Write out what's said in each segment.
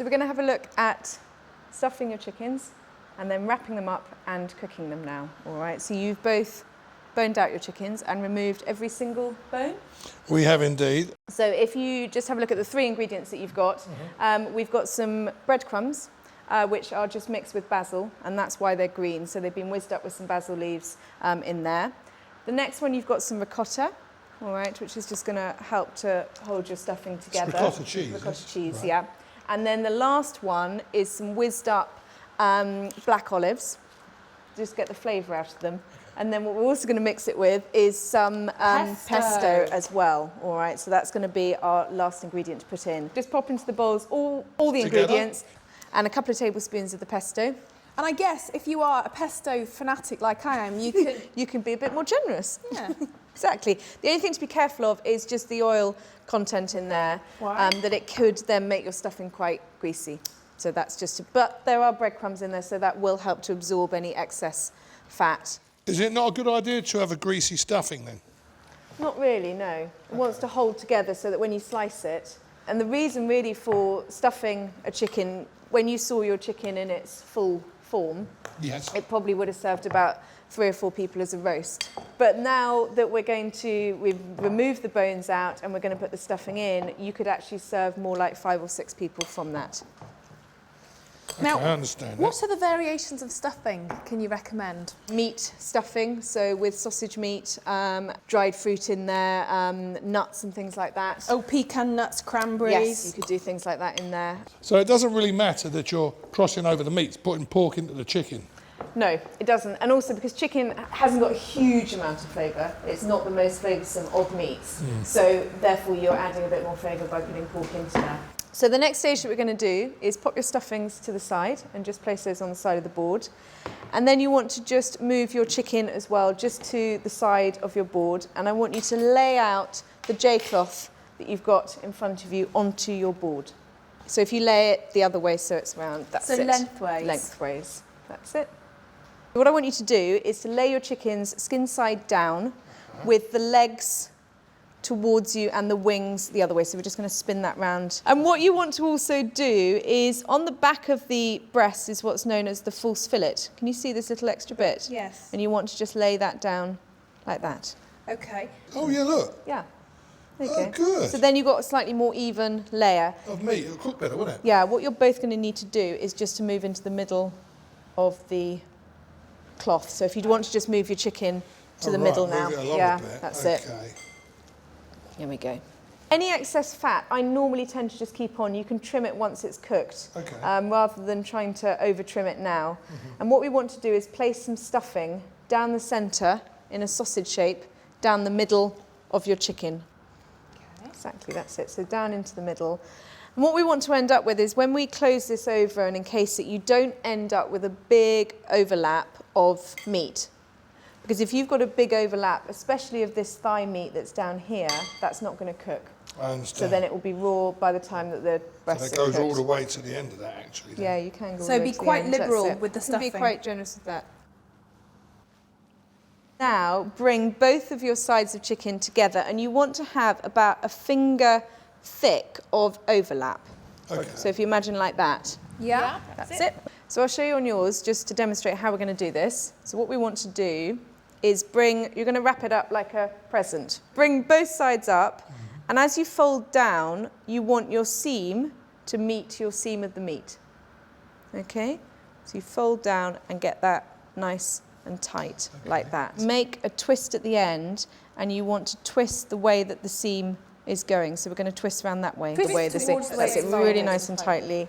we're going to have a look at stuffing your chickens and then wrapping them up and cooking them now. All right, so you've both boned out your chickens and removed every single bone. We have indeed. So if you just have a look at the 3 ingredients that you've got, we've got some breadcrumbs, which are just mixed with basil, and that's why they're green. So they've been whizzed up with some basil leaves in there. The next one, you've got some ricotta, all right, which is just going to help to hold your stuffing together. It's ricotta cheese. Ricotta cheese, right. yeah. And then the last one is some whizzed up black olives. Just get the flavour out of them. And then what we're also going to mix it with is some pesto as well. All right, so that's going to be our last ingredient to put in. Just pop into the bowls all the ingredients and a couple of tablespoons of the pesto. And I guess if you are a pesto fanatic like I am, you can be a bit more generous. Yeah. Exactly. The only thing to be careful of is just the oil content in there, that it could then make your stuffing quite greasy. So that's just, but there are breadcrumbs in there, so that will help to absorb any excess fat. Is it not a good idea to have a greasy stuffing then? Not really, no. It wants to hold together so that when you slice it, and the reason really for stuffing a chicken, when you saw your chicken in its full form, yes, it probably would have served about 3 or 4 people as a roast. But now that we've removed the bones out and we're going to put the stuffing in, you could actually serve more like 5 or 6 people from that. Now, I understand what are the variations of stuffing can you recommend? Meat stuffing, so with sausage meat, dried fruit in there, nuts and things like that. Oh, pecan nuts, cranberries. Yes, you could do things like that in there. So it doesn't really matter that you're crossing over the meats, putting pork into the chicken? No, it doesn't. And also because chicken hasn't got a huge amount of flavour, it's not the most flavoursome of meats. So therefore you're adding a bit more flavour by putting pork into there. So the next stage that we're going to do is pop your stuffings to the side and just place those on the side of the board. And then you want to just move your chicken as well, just to the side of your board. And I want you to lay out the J-cloth that you've got in front of you onto your board. So if you lay it the other way so it's round, that's it. So lengthways? Lengthways, that's it. What I want you to do is to lay your chickens skin side down with the legs towards you and the wings the other way. So we're just going to spin that round. And what you want to also do is on the back of the breast is what's known as the false fillet. Can you see this little extra bit? Yes. And you want to just lay that down like that. Okay. Oh yeah, look. Yeah. There you Oh, go. good. So then you've got a slightly more even layer. Of meat, it'll cook better, won't it? Yeah, what you're both going to need to do is just to move into the middle of the cloth. So if you want to just move your chicken to the middle now. Move it along Yeah, a bit. that's okay. it. Here we go. Any excess fat, I normally tend to just keep on. You can trim it once it's cooked, Okay. rather than trying to over-trim it now. And what we want to do is place some stuffing down the centre in a sausage shape, down the middle of your chicken. Okay. Exactly, that's it. So down into the middle. And what we want to end up with is when we close this over and encase it, you don't end up with a big overlap of meat. Because if you've got a big overlap, especially of this thigh meat that's down here, that's not going to cook. I understand. So then it will be raw by the time that the breasts So that goes are all cooked. the way to the end of that, actually. Then. Yeah, you can go So all the way be to the quite end, that's liberal it. with the You can be stuffing. quite generous with that. Now, bring both of your sides of chicken together, and you want to have about a finger thick of overlap. Okay. So if you imagine like that. Yeah. That's it. So I'll show you on yours just to demonstrate how we're going to do this. So what we want to do is you're going to wrap it up like a present. Bring both sides up, and as you fold down, you want your seam to meet your seam of the meat. Okay? So you fold down and get that nice and tight, like that. Make a twist at the end, and you want to twist the way that the seam is going. So we're going to twist around that way, Twist the way the seam. towards the That's way it, it's really going. nice and tightly.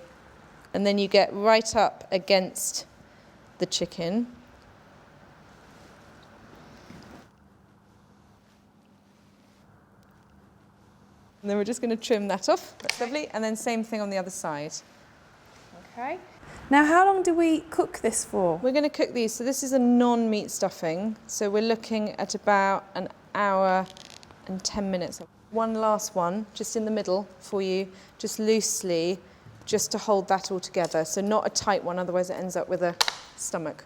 And then you get right up against the chicken. And then we're just going to trim that off. That's lovely. And then same thing on the other side. Okay. Now, how long do we cook this for? We're going to cook these. So this is a non-meat stuffing. So we're looking at about an hour and 10 minutes. One last one, just in the middle for you, just loosely, just to hold that all together. So not a tight one, otherwise it ends up with a stomach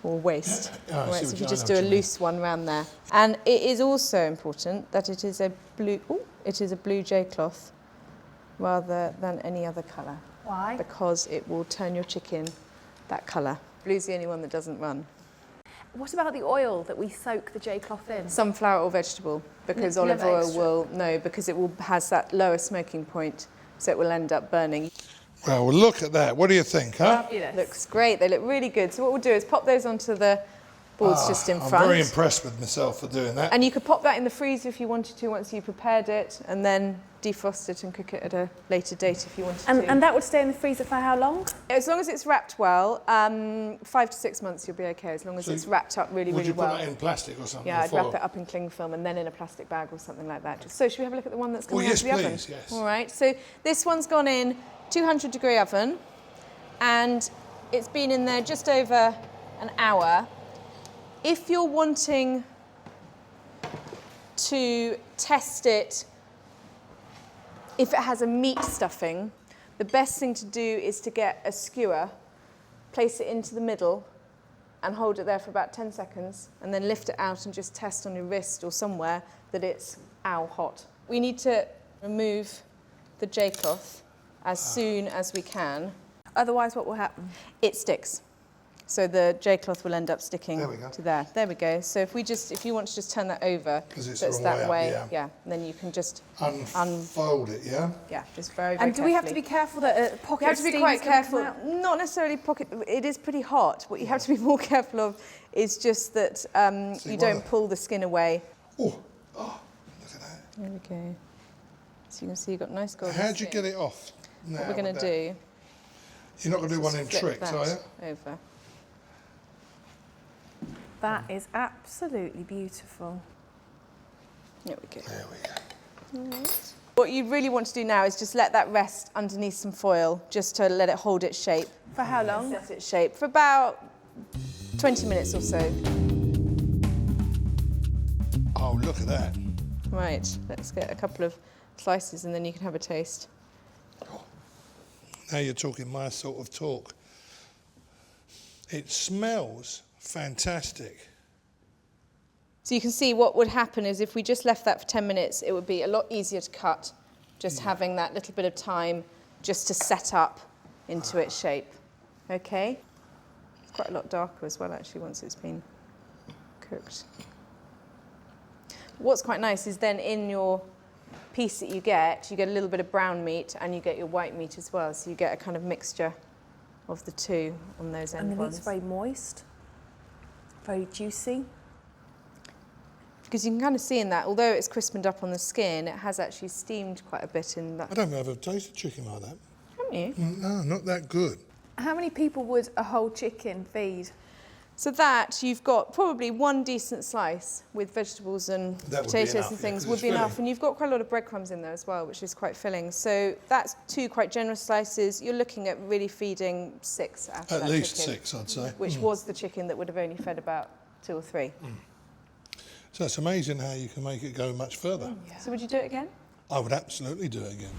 or waist. Yeah, I Right, see so what if you I just know do a what you mean. loose one around there. And it is also important that it is a blue J cloth. rather than any other colour. Why? Because it will turn your chicken that colour. Blue's the only one that doesn't run. What about the oil that we soak the J-cloth in? Sunflower or vegetable, because Never olive oil extra. will, no, because it will has that lower smoking point, so it will end up burning. Well, look at that. What do you think, huh? Fabulous. Looks great, they look really good. So what we'll do is pop those onto the boards just in front. I'm very impressed with myself for doing that. And you could pop that in the freezer if you wanted to once you prepared it, and then defrost it and cook it at a later date if you wanted to. And that would stay in the freezer for how long? As long as it's wrapped well, 5 to 6 months you'll be okay, as long as So it's wrapped up really, Would really you put well. that in plastic or something? Yeah, or I'd wrap foil? it up in cling film and then in a plastic bag or something like that. So should we have a look at the one that's coming out yes, of the oven? please, yes. All right, so this one's gone in 200-degree oven, and it's been in there just over an hour. If you're wanting to test it, if it has a meat stuffing, the best thing to do is to get a skewer, place it into the middle, and hold it there for about 10 seconds, and then lift it out and just test on your wrist or somewhere that it's hot. We need to remove the J-cloth as soon as we can. Otherwise, what will happen? It sticks. So the J-cloth will end up sticking There we go. to there. There we go. So if you want to just turn that over, 'Cause it's so it's the that wrong way, way up, yeah, and then you can just Unfold it, yeah? yeah, just very, very And do we have to carefully. be careful that pocket You have to be quite careful. Out? Not necessarily pocket. It is pretty hot. What you have to be more careful of is just that you don't pull the skin away. Oh, look at that. There we go. So you can see you've got nice golden How'd you skin. get it off? What we're going to do? You're not going to do one in flip tricks, that are you? over. That is absolutely beautiful. There we go. There we go. What you really want to do now is just let that rest underneath some foil, just to let it hold its shape. For how long? Set its shape for about 20 minutes or so. Oh, look at that. Right, let's get a couple of slices and then you can have a taste. Now you're talking my sort of talk. It smells fantastic. So you can see what would happen is if we just left that for 10 minutes, it would be a lot easier to cut, just having that little bit of time just to set up into its shape. Okay? It's quite a lot darker as well, actually, once it's been cooked. What's quite nice is then in your piece that you get a little bit of brown meat and you get your white meat as well, so you get a kind of mixture of the two on those end And the ones. meat's very moist, very juicy. Because you can kind of see in that, although it's crispened up on the skin, it has actually steamed quite a bit in that. I don't ever tasted chicken like that. Haven't you? No, not that good. How many people would a whole chicken feed? So that, you've got probably one decent slice with vegetables and That would be potatoes enough, and yeah, things 'cause would it's be enough. filling. And you've got quite a lot of breadcrumbs in there as well, which is quite filling. So that's 2 quite generous slices. You're looking at really feeding 6 out of At that least chicken, 6, I'd say. which was the chicken that would have only fed about 2 or 3. So it's amazing how you can make it go much further. So would you do it again? I would absolutely do it again.